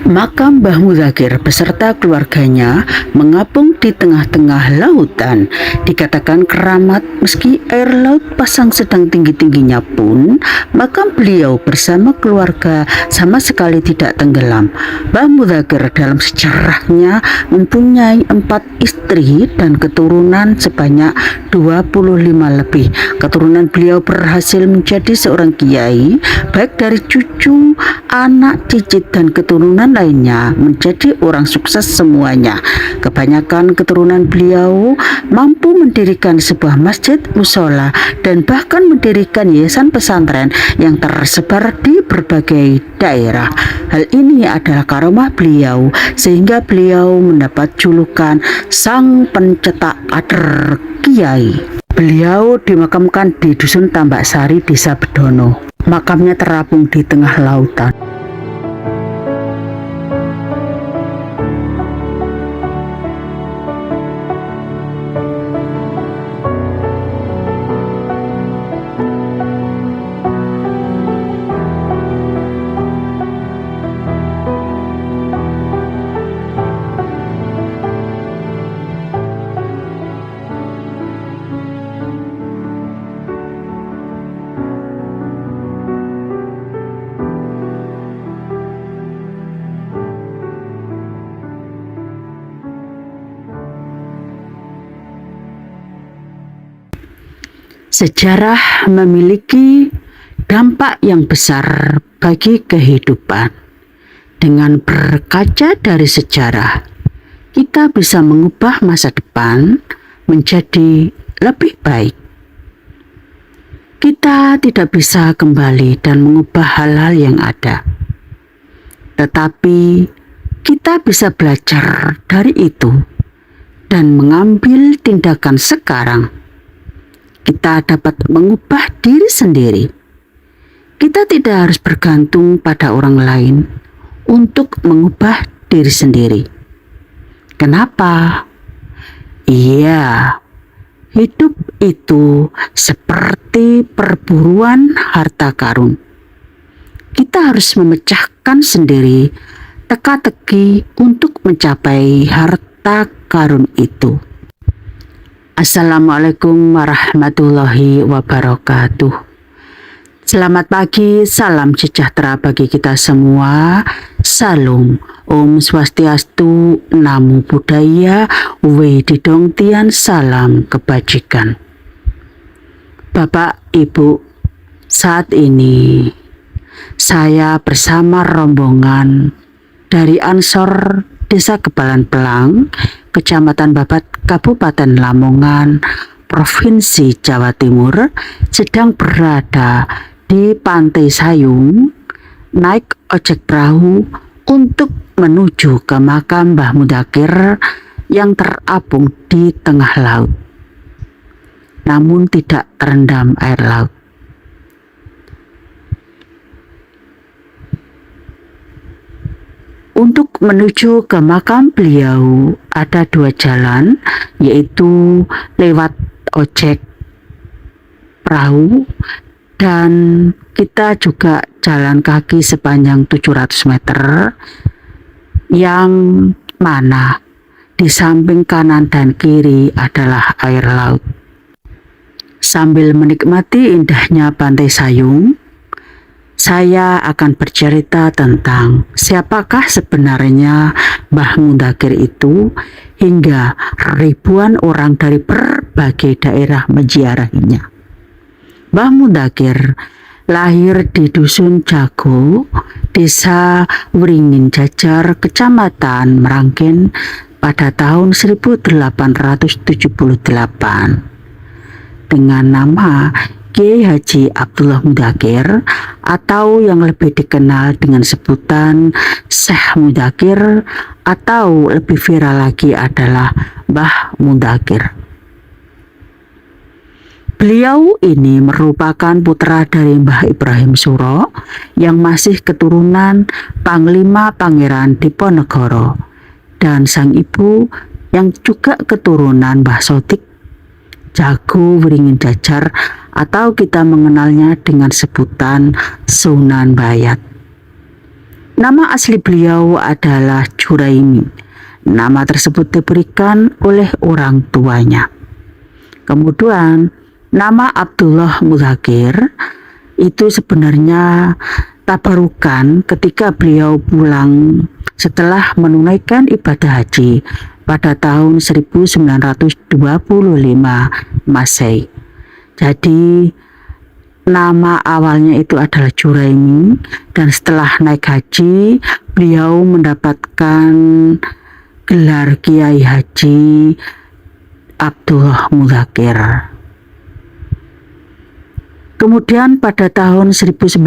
Makam Mbah Mudzakhir beserta keluarganya mengapung di tengah-tengah lautan. Dikatakan keramat meski air laut pasang sedang tinggi-tingginya pun, makam beliau bersama keluarga sama sekali tidak tenggelam. Mbah Mudzakhir dalam sejarahnya mempunyai 4 istri dan keturunan sebanyak 25 lebih. Keturunan beliau berhasil menjadi seorang kiai, baik dari cucu, anak, cicit, dan keturunan lainnya menjadi orang sukses semuanya. Kebanyakan keturunan beliau mampu mendirikan sebuah masjid, musola, dan bahkan mendirikan yayasan pesantren yang tersebar di berbagai daerah. Hal ini adalah karomah beliau sehingga beliau mendapat julukan sang pencetak kader kiai. Beliau dimakamkan di Dusun Tambak Sari, Desa Bedono. Makamnya terapung di tengah lautan. Sejarah memiliki dampak yang besar bagi kehidupan. Dengan berkaca dari sejarah, kita bisa mengubah masa depan menjadi lebih baik. Kita tidak bisa kembali dan mengubah hal-hal yang ada, tetapi kita bisa belajar dari itu dan mengambil tindakan sekarang. Kita dapat mengubah diri sendiri. Kita tidak harus bergantung pada orang lain untuk mengubah diri sendiri. Kenapa? Iya, hidup itu seperti perburuan harta karun. Kita harus memecahkan sendiri teka-teki untuk mencapai harta karun itu. Assalamualaikum warahmatullahi wabarakatuh. Selamat pagi, salam sejahtera bagi kita semua. Salam, Om Swastiastu, Namo Buddhaya, Wedidong Tian, salam kebajikan. Bapak, Ibu, saat ini saya bersama rombongan dari Ansor Desa Kebalan Pelang, Kecamatan Babat, Kabupaten Lamongan, Provinsi Jawa Timur, sedang berada di Pantai Sayung, naik ojek perahu untuk menuju ke makam Mbah Mudzakhir yang terapung di tengah laut, namun tidak terendam air laut. Untuk menuju ke makam beliau ada 2 jalan, yaitu lewat ojek perahu dan kita juga jalan kaki sepanjang 700 meter, yang mana di samping kanan dan kiri adalah air laut. Sambil menikmati indahnya Pantai Sayung, saya akan bercerita tentang siapakah sebenarnya Mbah Mudzakhir itu hingga ribuan orang dari berbagai daerah menziarahinya. Mbah Mudzakhir lahir di Dusun Jago, Desa Wringin Jajar, Kecamatan Meranggen pada tahun 1878 dengan nama Kiai Haji Abdullah Mudzakhir, atau yang lebih dikenal dengan sebutan Syekh Mudzakhir, atau lebih viral lagi adalah Mbah Mudzakhir. Beliau ini merupakan putra dari Mbah Ibrahim Suro yang masih keturunan Panglima Pangeran Diponegoro, dan sang ibu yang juga keturunan Mbah Sodik Jago Wringin Jajar, atau kita mengenalnya dengan sebutan Sunan Bayat. Nama asli beliau adalah Juraimi. Nama tersebut diberikan oleh orang tuanya. Kemudian nama Abdullah Mudzakkir itu sebenarnya tabarukan ketika beliau pulang setelah menunaikan ibadah haji pada tahun 1925 Masehi. Jadi nama awalnya itu adalah Juraimi, dan setelah naik haji beliau mendapatkan gelar Kiai Haji Abdullah Mudzakkir. Kemudian pada tahun 1900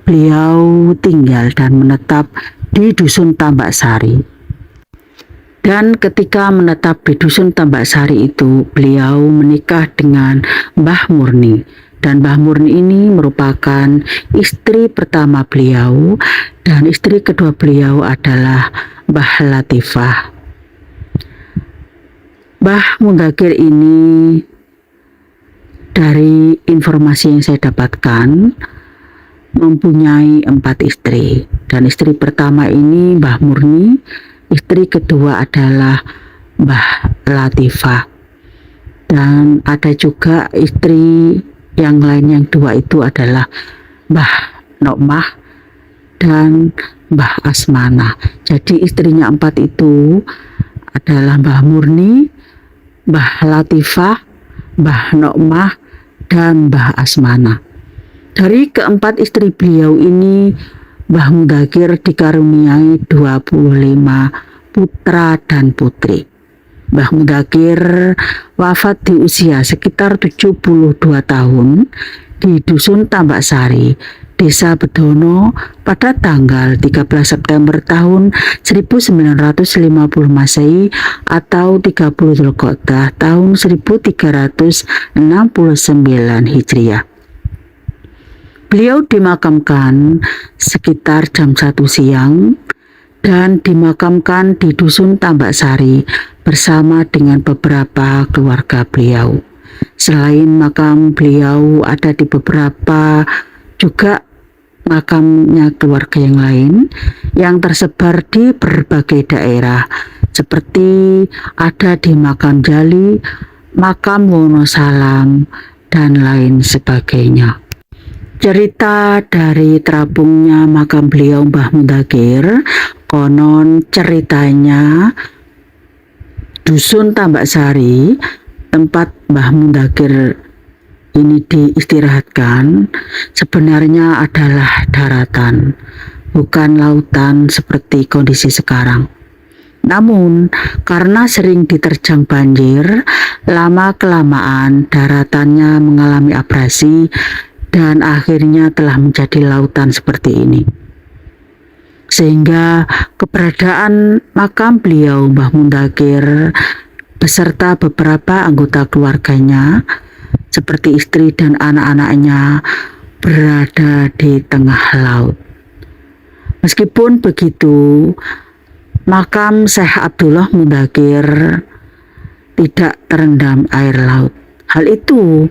beliau tinggal dan menetap di Dusun Tambak Sari. Dan ketika menetap di Dusun Tambak Sari itu, beliau menikah dengan Mbah Murni. Dan Mbah Murni ini merupakan istri pertama beliau, dan istri kedua beliau adalah Mbah Latifah. Mbah Mudzakkir ini, dari informasi yang saya dapatkan, mempunyai 4 istri. Dan istri pertama ini Mbah Murni, istri kedua adalah Mbah Latifah. Dan ada juga istri yang lain, yang 2 itu adalah Mbah Nokmah dan Mbah Asmana. Jadi istrinya 4 itu adalah Mbah Murni, Mbah Latifah, Mbah Nokmah, dan Mbah Asmana. Dari keempat istri beliau ini, Mbah Mudzakkir dikaruniai 25 putra dan putri. Mbah Mudzakkir wafat di usia sekitar 72 tahun di Dusun Tambak Sari, Desa Bedono pada tanggal 13 September tahun 1950 Masehi atau 30 Dzulqa'dah tahun 1369 Hijriah. Beliau dimakamkan sekitar jam 1 siang dan dimakamkan di Dusun Tambak Sari bersama dengan beberapa keluarga beliau. Selain makam beliau, ada di beberapa juga makamnya keluarga yang lain yang tersebar di berbagai daerah, seperti ada di Makam Jali, Makam Wonosalam, dan lain sebagainya. Cerita dari terapungnya makam beliau Mbah Mudzakkir, konon ceritanya Dusun Tambak Sari, tempat Mbah Mudzakkir ini diistirahatkan, sebenarnya adalah daratan, bukan lautan seperti kondisi sekarang. Namun karena sering diterjang banjir, lama-kelamaan daratannya mengalami abrasi dan akhirnya telah menjadi lautan seperti ini. Sehingga keberadaan makam beliau Mbah Mudzakkir beserta beberapa anggota keluarganya seperti istri dan anak-anaknya berada di tengah laut. Meskipun begitu, makam Syekh Abdullah Mudzakkir tidak terendam air laut. Hal itu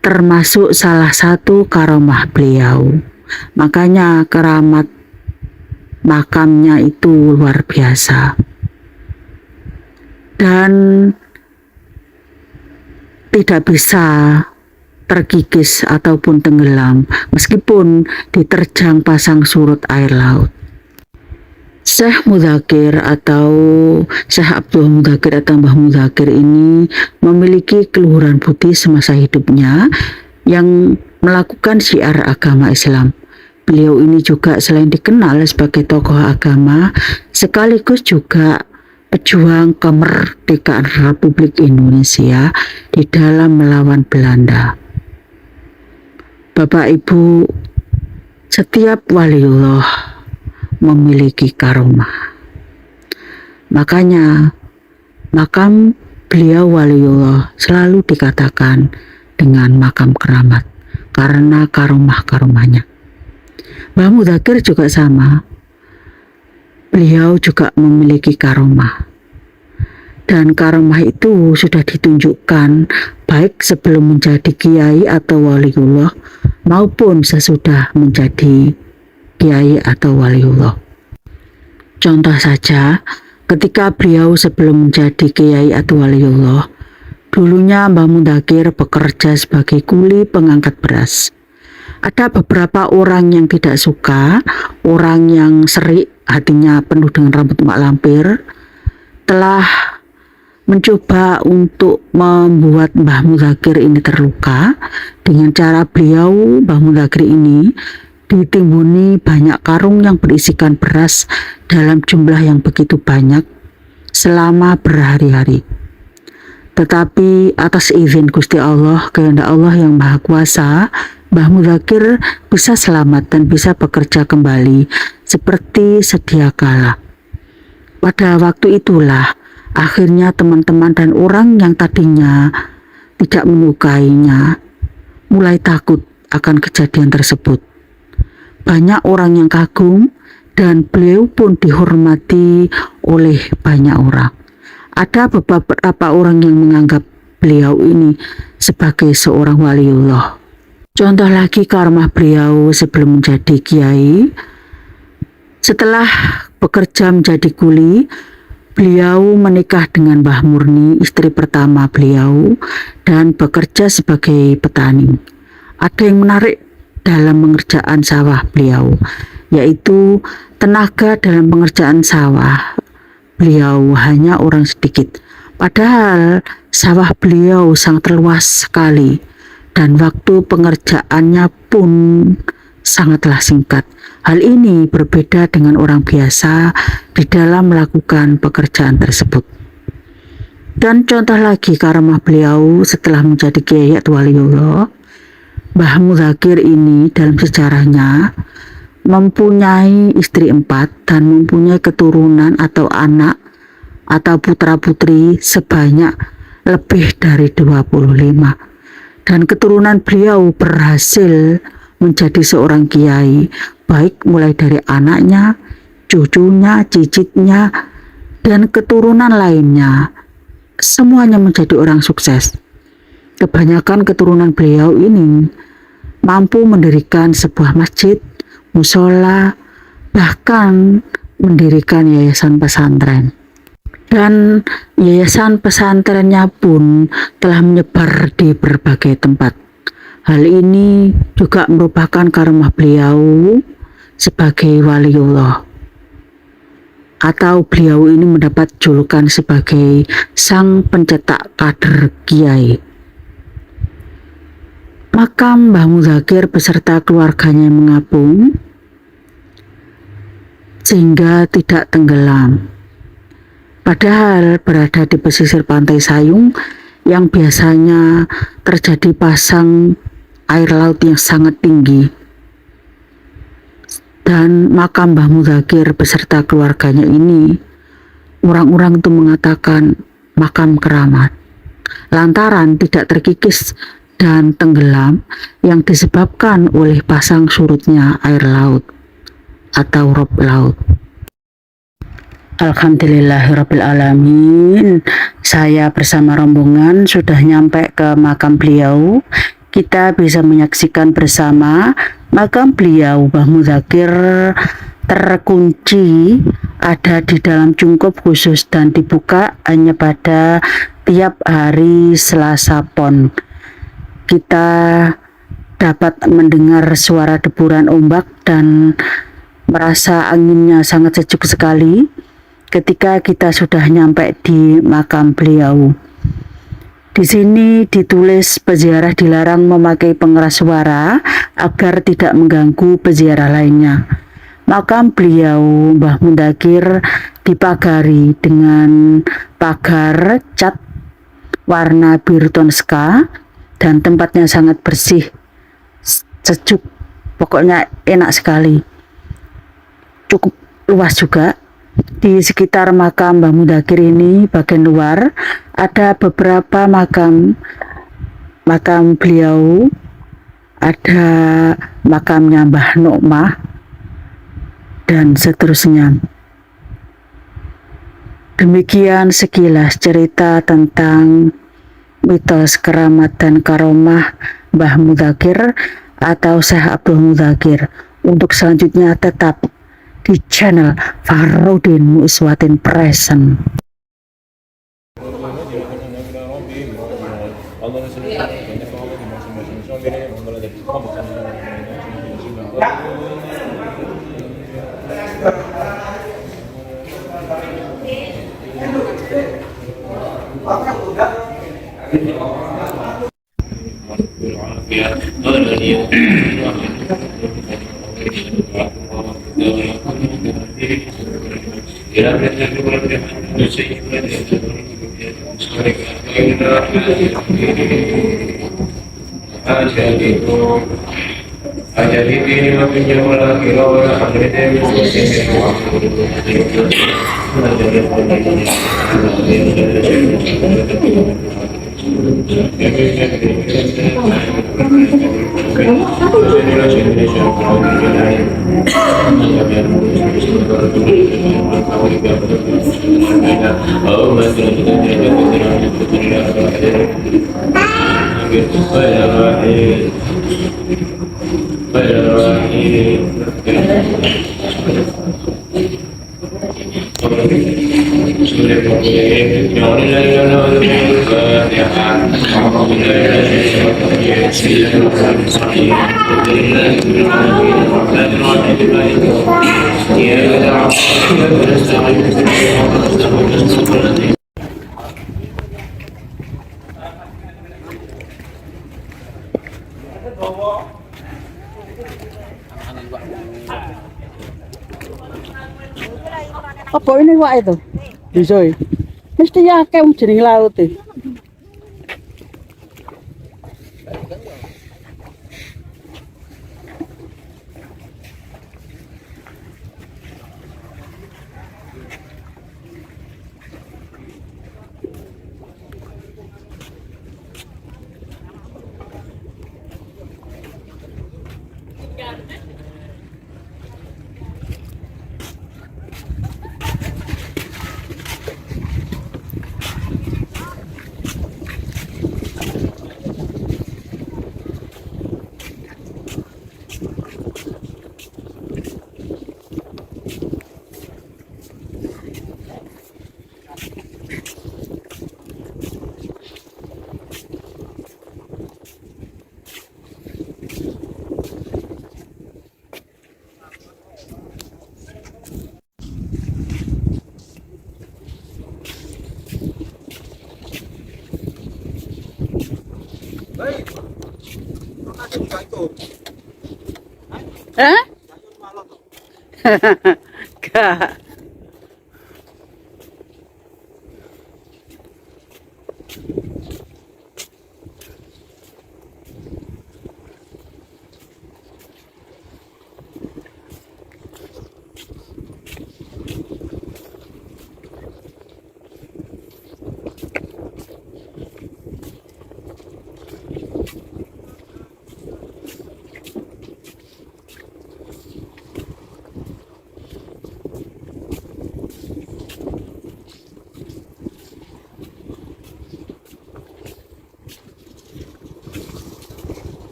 termasuk salah satu karomah beliau. Makanya keramat makamnya itu luar biasa. Dan tidak bisa terkikis ataupun tenggelam meskipun diterjang pasang surut air laut. Syekh Mudzakkir atau Syekh Abdullah Mudzakkir atau Mbah Mudzakkir ini memiliki keluhuran budi semasa hidupnya yang melakukan syiar agama Islam. Beliau ini juga selain dikenal sebagai tokoh agama, sekaligus juga pejuang kemerdekaan Republik Indonesia di dalam melawan Belanda. Bapak Ibu, setiap waliullah memiliki karomah. Makanya makam beliau waliullah selalu dikatakan dengan makam keramat karena karomah-karomahnya. Mbah Mudzakkir juga sama. Beliau juga memiliki karomah. Dan karomah itu sudah ditunjukkan baik sebelum menjadi kiai atau waliullah maupun sesudah menjadi kiai atau waliullah. Contoh saja, ketika beliau sebelum menjadi kiai atau waliullah, dulunya Mbah Mudakir bekerja sebagai kuli pengangkat beras. Ada beberapa orang yang tidak suka, orang yang serik, hatinya penuh dengan rambut mak lampir, telah mencoba untuk membuat Mbah Mudakir ini terluka dengan cara beliau, Mbah Mudakir ini, ditimbuni banyak karung yang berisikan beras dalam jumlah yang begitu banyak selama berhari-hari. Tetapi atas izin Gusti Allah, kehendak Allah yang Maha Kuasa, Mbah Mudakir bisa selamat dan bisa bekerja kembali seperti sedia kala. Pada waktu itulah akhirnya teman-teman dan orang yang tadinya tidak menyukainya mulai takut akan kejadian tersebut. Banyak orang yang kagum dan beliau pun dihormati oleh banyak orang. Ada beberapa orang yang menganggap beliau ini sebagai seorang waliullah. Contoh lagi karomah beliau sebelum menjadi kiai. Setelah bekerja menjadi kuli, beliau menikah dengan Mbah Murni, istri pertama beliau, dan bekerja sebagai petani. Ada yang menarik dalam pengerjaan sawah beliau, yaitu tenaga dalam pengerjaan sawah beliau hanya orang sedikit. Padahal sawah beliau sangat luas sekali dan waktu pengerjaannya pun sangatlah singkat. Hal ini berbeda dengan orang biasa di dalam melakukan pekerjaan tersebut. Dan contoh lagi karomah beliau setelah menjadi kiai atau waliullah, Mbah Mudakir ini dalam sejarahnya mempunyai istri 4 dan mempunyai keturunan atau anak atau putra-putri sebanyak lebih dari 25. Dan keturunan beliau berhasil menjadi seorang kiai, baik mulai dari anaknya, cucunya, cicitnya, dan keturunan lainnya. Semuanya menjadi orang sukses. Kebanyakan keturunan beliau ini mampu mendirikan sebuah masjid, musola, bahkan mendirikan yayasan pesantren. Dan yayasan pesantrennya pun telah menyebar di berbagai tempat. Hal ini juga merupakan karomah beliau sebagai waliullah, atau beliau ini mendapat julukan sebagai sang pencetak kader kiai. Makam Mbah Mudakir beserta keluarganya mengapung sehingga tidak tenggelam. Padahal berada di pesisir pantai Sayung yang biasanya terjadi pasang air laut yang sangat tinggi. Dan makam Mbah Mudakir beserta keluarganya ini, orang-orang itu mengatakan makam keramat, lantaran tidak terkikis dan tenggelam yang disebabkan oleh pasang surutnya air laut atau rob laut. Alhamdulillahirrabbilalamin, saya bersama rombongan sudah nyampe ke makam beliau. Kita bisa menyaksikan bersama makam beliau Mbah Mudakir terkunci ada di dalam cungkup khusus dan dibuka hanya pada tiap hari Selasa Pon. Kita dapat mendengar suara deburan ombak dan merasa anginnya sangat sejuk sekali ketika kita sudah nyampe di makam beliau. Di sini ditulis peziarah dilarang memakai pengeras suara agar tidak mengganggu peziarah lainnya. Makam beliau Mbah Mudakir dipagari dengan pagar cat warna biru tonska dan tempatnya sangat bersih, sejuk, pokoknya enak sekali. Cukup luas juga. Di sekitar makam Mbah Mudakir ini bagian luar ada beberapa makam beliau, ada makamnya Mbah Nokmah dan seterusnya. Demikian sekilas cerita tentang mitos keramat dan karomah Mbah Mudakir atau Syekh Abdul Mudakir. Untuk selanjutnya tetap di channel Farudin Muiswatin Present. Apa ini Wak itu? Bisa ya? Mesti ya kayak jeneng laut e. Hah? Gak.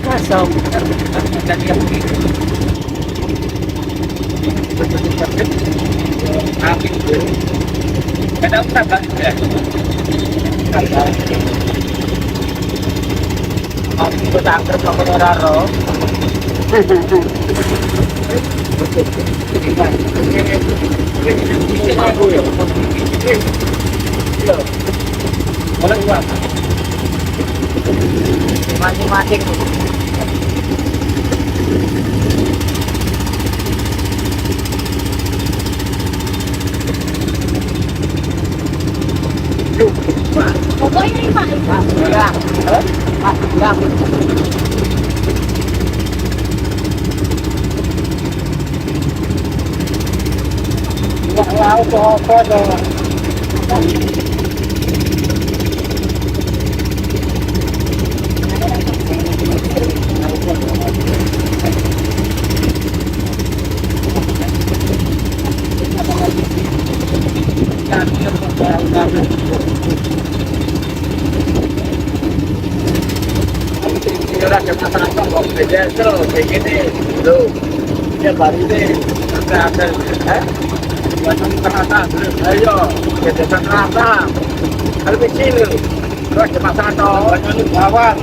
Kosong. Kenapa tak? Aku bertangkar sama orang. Masing-masing. Pokoknya ini Pak. Ya. Ya. Wow, apa Ya baru deh, ada, macam terasa, ayo, kita terasa, kalau kecil, Terus di pasar bawah.